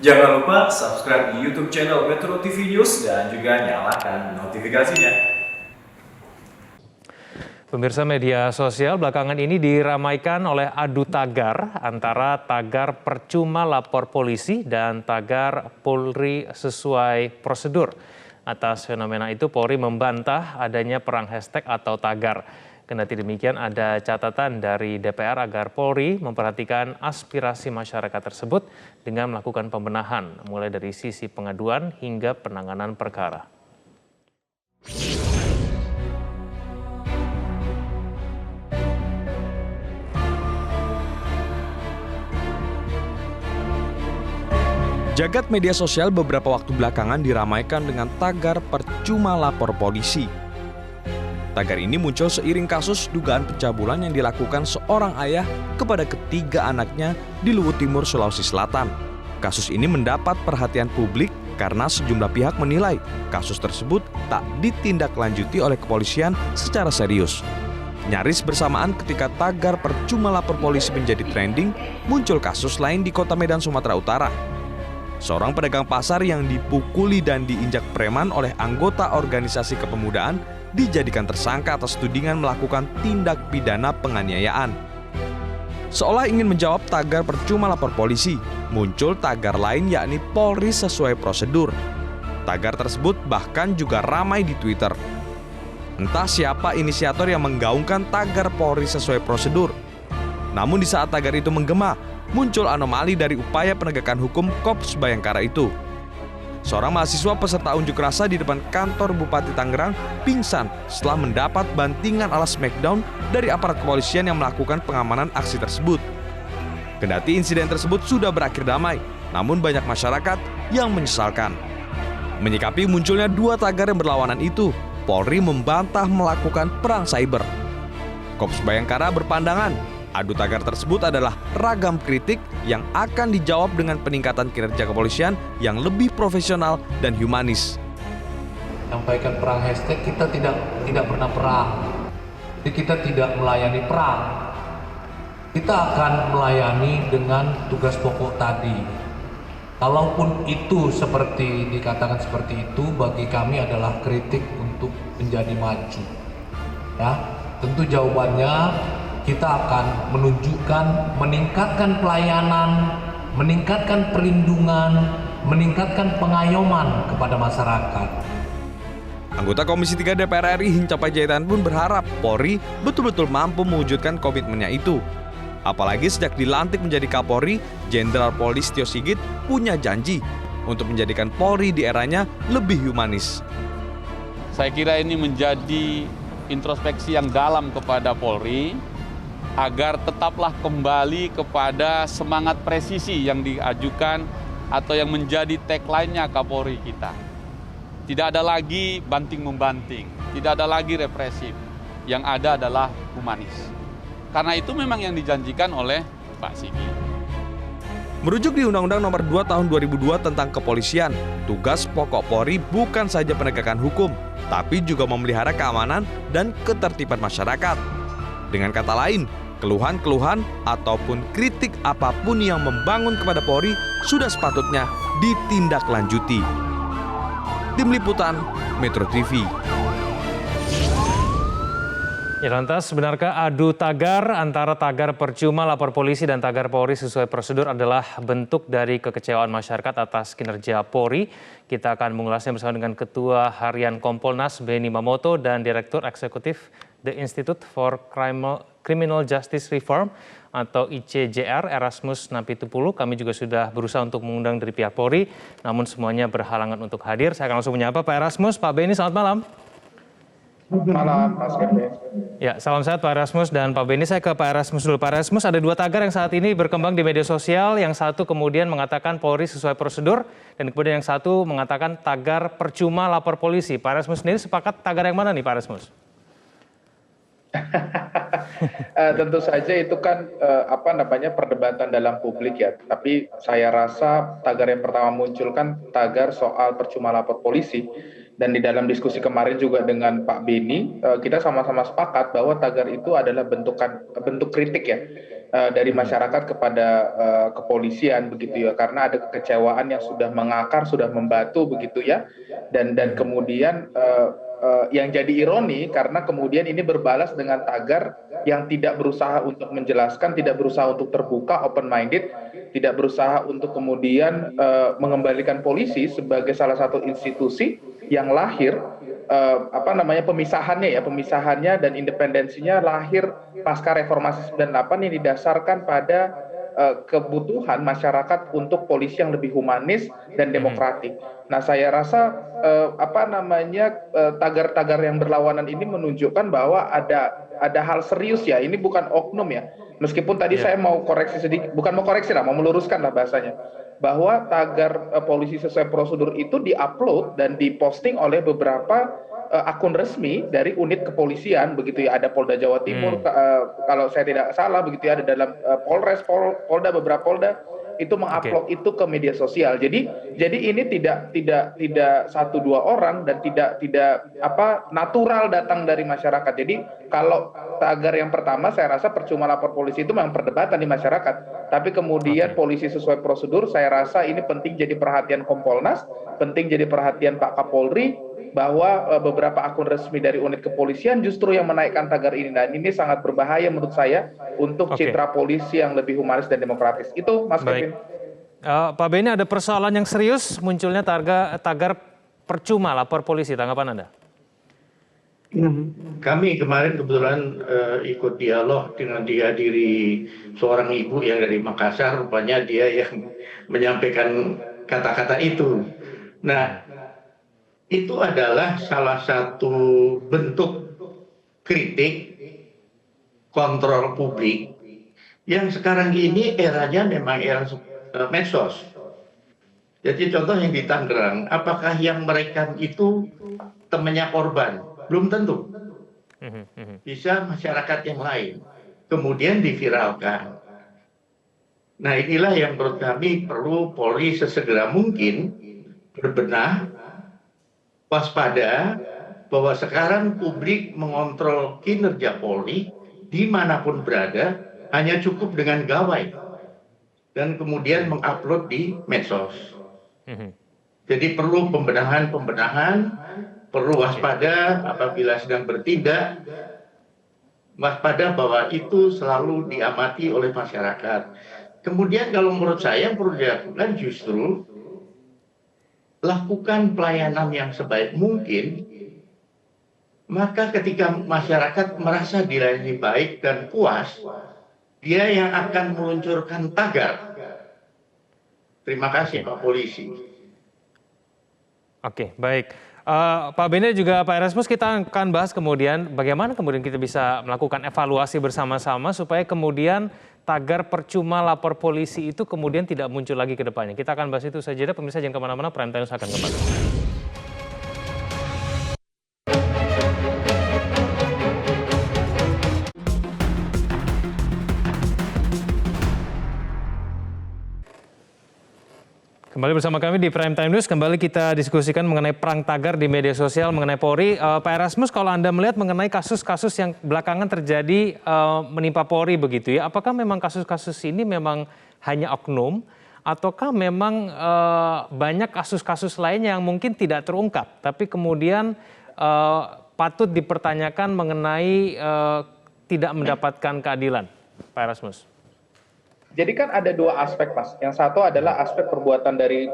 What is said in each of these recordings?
Jangan lupa subscribe di YouTube channel Metro TV News dan juga nyalakan notifikasinya. Pemirsa, media sosial belakangan ini diramaikan oleh adu tagar antara tagar percuma lapor polisi dan tagar Polri sesuai prosedur. Atas fenomena itu, Polri membantah adanya perang hashtag atau tagar. Kendati demikian, ada catatan dari DPR agar Polri memperhatikan aspirasi masyarakat tersebut dengan melakukan pembenahan, mulai dari sisi pengaduan hingga penanganan perkara. Jagat media sosial beberapa waktu belakangan diramaikan dengan tagar percuma lapor polisi. Tagar ini muncul seiring kasus dugaan pencabulan yang dilakukan seorang ayah kepada ketiga anaknya di Luwu Timur, Sulawesi Selatan. Kasus ini mendapat perhatian publik karena sejumlah pihak menilai kasus tersebut tak ditindaklanjuti oleh kepolisian secara serius. Nyaris bersamaan ketika tagar percuma lapor polisi menjadi trending, muncul kasus lain di Kota Medan, Sumatera Utara. Seorang pedagang pasar yang dipukuli dan diinjak preman oleh anggota organisasi kepemudaan dijadikan tersangka atas tudingan melakukan tindak pidana penganiayaan. Seolah ingin menjawab tagar percuma lapor polisi, muncul tagar lain yakni Polri sesuai prosedur. Tagar tersebut bahkan juga ramai di Twitter. Entah siapa inisiator yang menggaungkan tagar Polri sesuai prosedur. Namun di saat tagar itu menggema, muncul anomali dari upaya penegakan hukum Kops Bayangkara itu. Seorang mahasiswa peserta unjuk rasa di depan kantor Bupati Tangerang pingsan setelah mendapat bantingan alas smackdown dari aparat kepolisian yang melakukan pengamanan aksi tersebut. Kendati insiden tersebut sudah berakhir damai, namun banyak masyarakat yang menyesalkan. Menyikapi munculnya dua tagar yang berlawanan itu, Polri membantah melakukan perang cyber. Kops Bayangkara berpandangan adu tagar tersebut adalah ragam kritik yang akan dijawab dengan peningkatan kinerja kepolisian yang lebih profesional dan humanis. Sampaikan perang hashtag, kita tidak pernah perang. Jadi kita tidak melayani perang. Kita akan melayani dengan tugas pokok tadi. Kalaupun itu seperti dikatakan seperti itu, bagi kami adalah kritik untuk menjadi maju. Ya, tentu jawabannya kita akan menunjukkan, meningkatkan pelayanan, meningkatkan perlindungan, meningkatkan pengayoman kepada masyarakat. Anggota Komisi 3 DPR RI Hinca Panjaitan pun berharap Polri betul-betul mampu mewujudkan komitmennya itu. Apalagi sejak dilantik menjadi Kapolri, Jenderal Polisi Tio Sigit punya janji untuk menjadikan Polri di eranya lebih humanis. Saya kira ini menjadi introspeksi yang dalam kepada Polri, agar tetaplah kembali kepada semangat presisi yang diajukan atau yang menjadi tagline-nya Kapolri kita. Tidak ada lagi banting-membanting, tidak ada lagi represif, yang ada adalah humanis. Karena itu memang yang dijanjikan oleh Pak Sigit. Merujuk di Undang-Undang Nomor 2 Tahun 2002 tentang Kepolisian, tugas pokok Polri bukan saja penegakan hukum, tapi juga memelihara keamanan dan ketertiban masyarakat. Dengan kata lain, keluhan-keluhan ataupun kritik apapun yang membangun kepada Polri sudah sepatutnya ditindaklanjuti. Tim Liputan Metro TV. Ya, lantas benarkah adu tagar antara tagar percuma lapor polisi dan tagar Polri sesuai prosedur adalah bentuk dari kekecewaan masyarakat atas kinerja Polri? Kita akan mengulasnya bersama dengan Ketua Harian Kompolnas Beni Mamoto dan Direktur Eksekutif The Institute for Criminal Justice Reform atau ICJR Erasmus Napitupulu. Kami juga sudah berusaha untuk mengundang dari pihak Polri, namun semuanya berhalangan untuk hadir. Saya akan langsung menyapa Pak Erasmus. Pak Beni, selamat malam. Malam, Mas Kevin. Ya, salam sehat Pak Erasmus dan Pak Beni. Saya ke Pak Erasmus dulu. Pak Erasmus, ada dua tagar yang saat ini berkembang di media sosial. Yang satu kemudian mengatakan Polri sesuai prosedur, dan kemudian yang satu mengatakan tagar percuma lapor polisi. Pak Erasmus sendiri sepakat tagar yang mana nih Pak Erasmus? Tentu saja itu kan perdebatan dalam publik ya. Tapi saya rasa tagar yang pertama muncul kan tagar soal percuma lapor polisi. Dan di dalam diskusi kemarin juga dengan Pak Beni, kita sama-sama sepakat bahwa tagar itu adalah bentuk kritik ya. dari masyarakat kepada kepolisian begitu ya, karena ada kekecewaan yang sudah mengakar, sudah membatu begitu ya, dan kemudian yang jadi ironi karena kemudian ini berbalas dengan tagar yang tidak berusaha untuk menjelaskan, tidak berusaha untuk terbuka, open minded, tidak berusaha untuk kemudian mengembalikan polisi sebagai salah satu institusi yang lahir pemisahannya dan independensinya lahir pasca reformasi 98 yang didasarkan pada kebutuhan masyarakat untuk polisi yang lebih humanis dan demokratik. Nah, saya rasa tagar-tagar yang berlawanan ini menunjukkan bahwa ada hal serius ya. Ini bukan oknum ya. Meskipun tadi saya mau koreksi sedikit, bukan mau koreksi lah, mau meluruskan lah bahasanya, bahwa tagar polisi sesuai prosedur itu diupload dan diposting oleh beberapa akun resmi dari unit kepolisian begitu ya, ada Polda Jawa Timur kalau saya tidak salah begitu ya, ada dalam Polres, Polda, beberapa Polda itu mengupload itu ke media sosial. Jadi ini tidak satu dua orang dan tidak natural datang dari masyarakat. Jadi kalau tagar yang pertama saya rasa percuma lapor polisi itu memang perdebatan di masyarakat. Tapi kemudian polisi sesuai prosedur, saya rasa ini penting jadi perhatian Kompolnas, penting jadi perhatian Pak Kapolri, bahwa beberapa akun resmi dari unit kepolisian justru yang menaikkan tagar ini, dan ini sangat berbahaya menurut saya untuk citra polisi yang lebih humanis dan demokratis. Itu Mas Kevin. Pak Benny, ada persoalan yang serius munculnya tagar percuma lapor polisi, tanggapan Anda? Kami kemarin kebetulan ikut dialog dengan dihadiri seorang ibu yang dari Makassar, rupanya dia yang menyampaikan kata-kata itu. Nah, itu adalah salah satu bentuk kritik kontrol publik yang sekarang ini eranya memang era medsos. Jadi contoh yang di Tangerang, apakah yang mereka itu temannya korban? Belum tentu. Bisa masyarakat yang lain. Kemudian diviralkan. Nah, inilah yang menurut kami perlu Polri sesegera mungkin berbenah, waspada, bahwa sekarang publik mengontrol kinerja Polri dimanapun berada hanya cukup dengan gawai dan kemudian mengupload di medsos. Jadi perlu pembenahan, perlu waspada apabila sedang bertindak, waspada bahwa itu selalu diamati oleh masyarakat. Kemudian kalau menurut saya yang perlu dilakukan justru lakukan pelayanan yang sebaik mungkin, maka ketika masyarakat merasa dilayani baik dan puas, dia yang akan meluncurkan tagar. Terima kasih Pak Polisi. Oke, baik. Pak Benny juga Pak Erasmus, kita akan bahas kemudian bagaimana kemudian kita bisa melakukan evaluasi bersama-sama supaya kemudian tagar percuma lapor polisi itu kemudian tidak muncul lagi ke depannya. Kita akan bahas itu saja. Pemirsa jangan kemana-mana, Prime Time akan kembali. Kembali bersama kami di Prime Time News, kembali kita diskusikan mengenai perang tagar di media sosial mengenai Polri. Pak Erasmus, kalau Anda melihat mengenai kasus-kasus yang belakangan terjadi menimpa Polri begitu ya, apakah memang kasus-kasus ini memang hanya oknum, ataukah memang banyak kasus-kasus lainnya yang mungkin tidak terungkap, tapi kemudian patut dipertanyakan mengenai tidak mendapatkan keadilan, Pak Erasmus? Jadi kan ada dua aspek, Mas. Yang satu adalah aspek perbuatan dari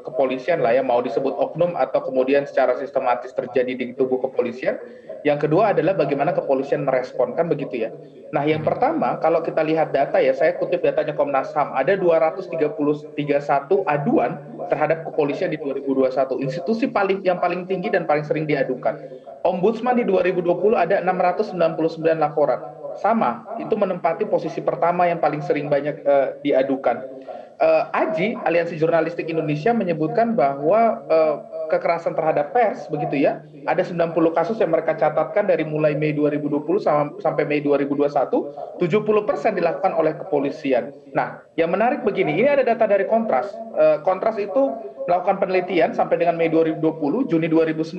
kepolisian lah ya, mau disebut oknum atau kemudian secara sistematis terjadi di tubuh kepolisian. Yang kedua adalah bagaimana kepolisian merespon, kan begitu ya. Nah, yang pertama, kalau kita lihat data ya, saya kutip datanya Komnas HAM, ada 231 aduan terhadap kepolisian di 2021. Institusi yang paling tinggi dan paling sering diadukan. Ombudsman di 2020 ada 699 laporan. Sama, itu menempati posisi pertama yang paling sering banyak diadukan. AJI, Aliansi Jurnalistik Indonesia, menyebutkan bahwa kekerasan terhadap pers, begitu ya, ada 90 kasus yang mereka catatkan dari mulai Mei 2020 sampai Mei 2021, 70% dilakukan oleh kepolisian. Nah, yang menarik begini, ini ada data dari Kontras. Kontras itu melakukan penelitian sampai dengan Mei 2020, Juni 2019,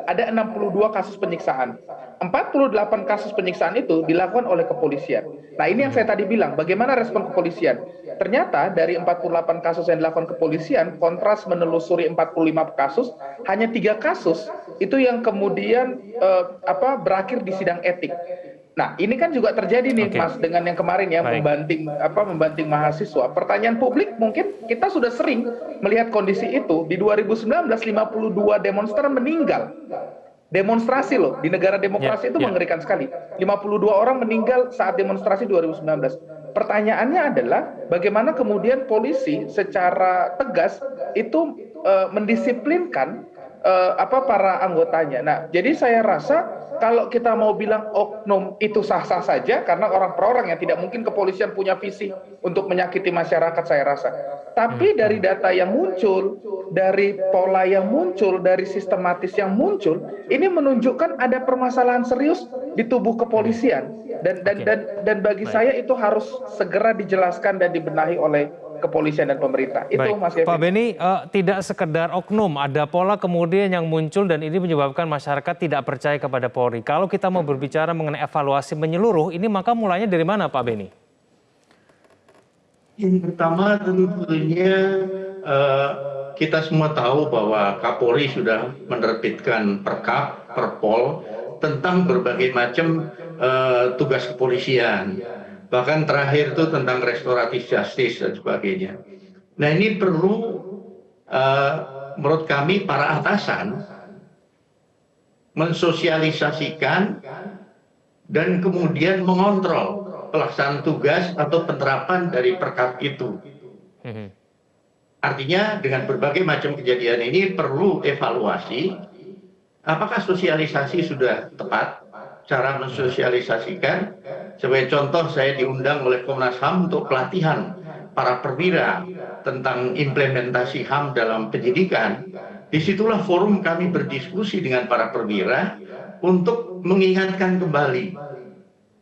ada 62 kasus penyiksaan. 48 kasus penyiksaan itu dilakukan oleh kepolisian. Nah, ini yang saya tadi bilang, bagaimana respon kepolisian? Ternyata dari 48 kasus yang dilakukan kepolisian, kontras menelusuri 45 kasus, hanya 3 kasus itu yang kemudian berakhir di sidang etik. Nah, ini kan juga terjadi nih, Mas, dengan yang kemarin ya, membanting mahasiswa. Pertanyaan publik mungkin kita sudah sering melihat kondisi itu. Di 2019 52 demonstran meninggal. Demonstrasi loh, di negara demokrasi itu mengerikan sekali. 52 orang meninggal saat demonstrasi 2019. Pertanyaannya adalah bagaimana kemudian polisi secara tegas itu mendisiplinkan para anggotanya. Nah, jadi saya rasa kalau kita mau bilang oknum itu sah-sah saja karena orang per orang yang tidak mungkin kepolisian punya visi untuk menyakiti masyarakat, saya rasa. Tapi dari data yang muncul, dari pola yang muncul, dari sistematis yang muncul, ini menunjukkan ada permasalahan serius di tubuh kepolisian. Dan bagi saya itu harus segera dijelaskan dan dibenahi oleh kepolisian dan pemerintah. Itu Baik. Mas Kevin. Pak Beni, tidak sekedar oknum, ada pola kemudian yang muncul dan ini menyebabkan masyarakat tidak percaya kepada Polri. Kalau kita mau berbicara mengenai evaluasi menyeluruh, ini maka mulainya dari mana Pak Beni? Yang pertama tentunya kita semua tahu bahwa Kapolri sudah menerbitkan Perpol tentang berbagai macam tugas kepolisian. Bahkan terakhir itu tentang restoratif justice dan sebagainya. Nah, ini perlu menurut kami para atasan mensosialisasikan dan kemudian mengontrol pelaksanaan tugas atau penerapan dari Perkap itu. Artinya dengan berbagai macam kejadian ini perlu evaluasi apakah sosialisasi sudah tepat, cara mensosialisasikan. Sebagai contoh, saya diundang oleh Komnas HAM untuk pelatihan para perwira tentang implementasi HAM dalam penyidikan. Disitulah forum kami berdiskusi dengan para perwira untuk mengingatkan kembali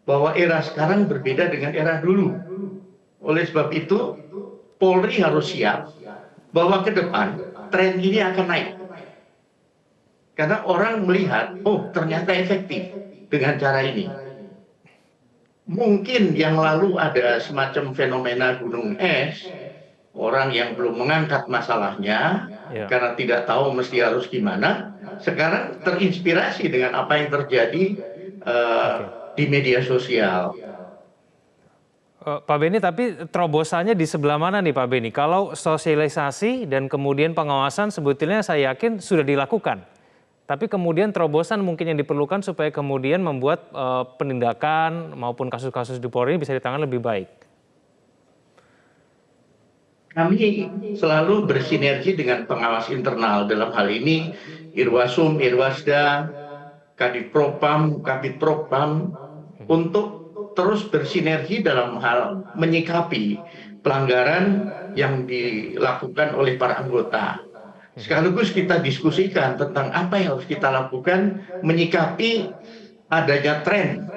bahwa era sekarang berbeda dengan era dulu. Oleh sebab itu, Polri harus siap bahwa ke depan tren ini akan naik. Karena orang melihat, oh ternyata efektif dengan cara ini. Mungkin yang lalu ada semacam fenomena gunung es, orang yang belum mengangkat masalahnya karena tidak tahu mesti harus gimana, sekarang terinspirasi dengan apa yang terjadi di media sosial. Pak Beni, tapi terobosannya di sebelah mana nih Pak Beni? Kalau sosialisasi dan kemudian pengawasan sebetulnya saya yakin sudah dilakukan. Tapi kemudian terobosan mungkin yang diperlukan supaya kemudian membuat penindakan maupun kasus-kasus di Polri bisa ditangani lebih baik. Kami selalu bersinergi dengan pengawas internal dalam hal ini Irwasum, Irwasda, Kadif Propam, Kabid Propam untuk terus bersinergi dalam hal menyikapi pelanggaran yang dilakukan oleh para anggota. Sekaligus kita diskusikan tentang apa yang harus kita lakukan menyikapi adanya tren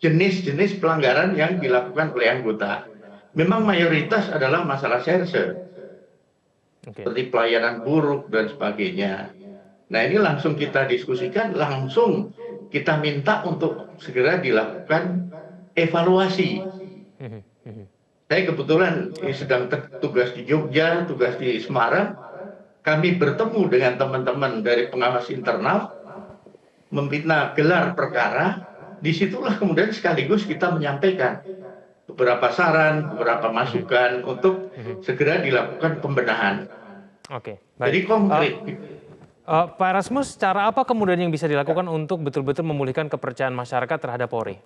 jenis-jenis pelanggaran yang dilakukan oleh anggota. Memang mayoritas adalah masalah serse, seperti pelayanan buruk dan sebagainya. Nah, ini langsung kita diskusikan, langsung kita minta untuk segera dilakukan evaluasi. Saya kebetulan sedang tugas di Jogja, tugas di Semarang. Kami bertemu dengan teman-teman dari pengawas internal, membina gelar perkara. Disitulah kemudian sekaligus kita menyampaikan beberapa saran, beberapa masukan untuk segera dilakukan pembenahan. Oke, baik. Jadi konkret. Pak Erasmus, cara apa kemudian yang bisa dilakukan untuk betul-betul memulihkan kepercayaan masyarakat terhadap Polri?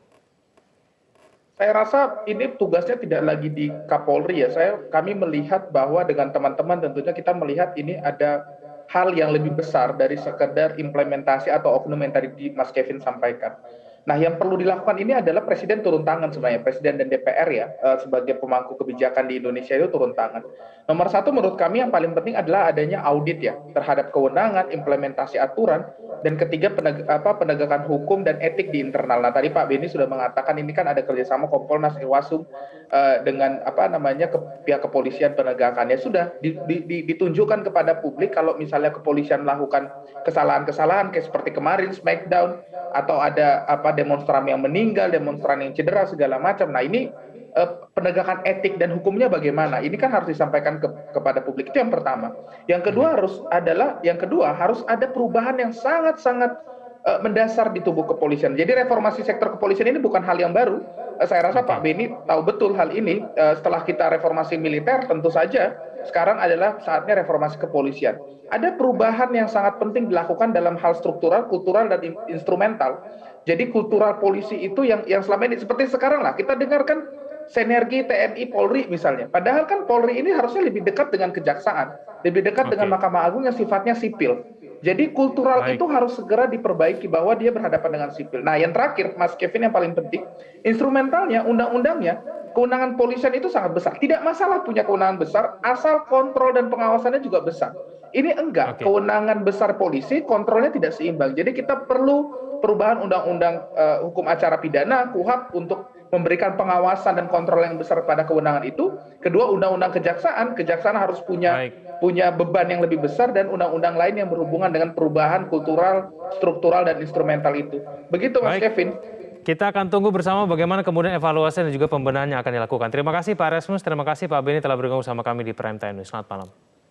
Saya rasa ini tugasnya tidak lagi di Kapolri ya. Kami melihat bahwa dengan teman-teman tentunya kita melihat ini ada hal yang lebih besar dari sekedar implementasi atau oknum yang tadi Mas Kevin sampaikan. Nah, yang perlu dilakukan ini adalah Presiden turun tangan sebenarnya, Presiden dan DPR ya, sebagai pemangku kebijakan di Indonesia itu turun tangan. Nomor satu menurut kami yang paling penting adalah adanya audit ya, terhadap kewenangan, implementasi aturan, dan ketiga penegakan hukum dan etik di internal. Nah, tadi Pak Beni sudah mengatakan ini kan ada kerjasama Kompolnas, Irwasum, dengan pihak kepolisian penegakannya. Sudah ditunjukkan kepada publik kalau misalnya kepolisian melakukan kesalahan-kesalahan kayak seperti kemarin, Smackdown, atau ada demonstran yang meninggal, demonstran yang cedera segala macam. Nah, ini penegakan etik dan hukumnya bagaimana? Ini kan harus disampaikan kepada publik. Itu yang pertama. Yang kedua harus ada perubahan yang sangat-sangat mendasar di tubuh kepolisian. Jadi reformasi sektor kepolisian ini bukan hal yang baru. Saya rasa Pak Beni tahu betul hal ini. Setelah kita reformasi militer, tentu saja sekarang adalah saatnya reformasi kepolisian. Ada perubahan yang sangat penting dilakukan dalam hal struktural, kultural, dan instrumental. Jadi kultural polisi itu yang selama ini seperti sekarang lah kita dengarkan sinergi TNI Polri misalnya. Padahal kan Polri ini harusnya lebih dekat dengan kejaksaan, lebih dekat dengan Mahkamah Agung yang sifatnya sipil. Jadi kultural itu harus segera diperbaiki bahwa dia berhadapan dengan sipil. Nah, yang terakhir, Mas Kevin, yang paling penting, instrumentalnya, undang-undangnya, kewenangan polisian itu sangat besar. Tidak masalah punya kewenangan besar, asal kontrol dan pengawasannya juga besar. Ini enggak, kewenangan besar polisi, kontrolnya tidak seimbang. Jadi kita perlu perubahan undang-undang hukum acara pidana, KUHP, untuk memberikan pengawasan dan kontrol yang besar pada kewenangan itu. Kedua, undang-undang kejaksaan harus punya beban yang lebih besar, dan undang-undang lain yang berhubungan dengan perubahan kultural, struktural, dan instrumental itu. Begitu Mas Kevin. Kita akan tunggu bersama bagaimana kemudian evaluasi dan juga pembenahan yang akan dilakukan. Terima kasih Pak Erasmus, terima kasih Pak Beni telah bergabung sama kami di Prime Time News. Selamat malam.